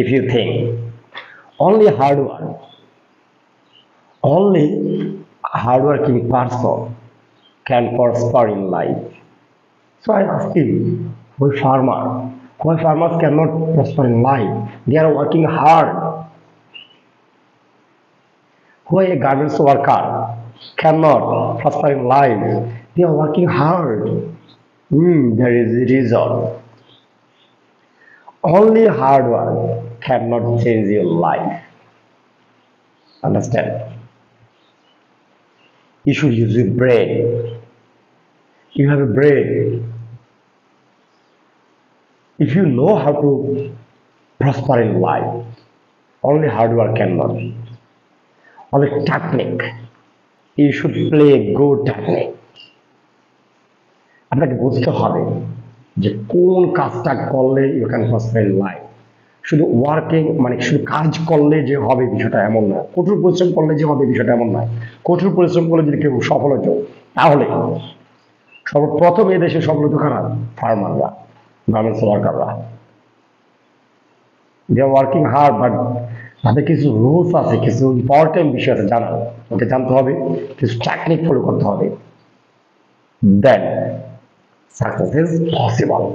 If you think only hardworking person can prosper in life. So I ask you, why farmers cannot prosper in life? They are working hard. Why a garments worker cannot prosper in life? They are working hard. There is a reason. Only hard work cannot change your life. Understand? You should use your brain. You have a brain. If you know how to prosper in life, only hard work cannot. Only technique. You should play a good technique. আপনাকে বুঝতে হবে যে কোন কাজটা করলে you can prosper in life. শুধু working মানে শুধু কাজ করলে যে হবে বিষয়টা এমন নয়, কঠোর পরিশ্রম করলে যে হবে বিষয়টা এমন নয়। কঠোর পরিশ্রম করলে যদি কেউ সফল হতো তাহলে সর্বপ্রথম এই দেশে সফল হতো কারা? ফার্মাররা, গার্মেন্টস ওয়ার্কাররা। They are working hard, but তাদের কিছু রুলস আছে, কিছু ইম্পর্টেন্ট বিষয় আছে জানার, ওকে জানতে হবে, কিছু টেকনিক ফলো করতে হবে। দেন success is possible.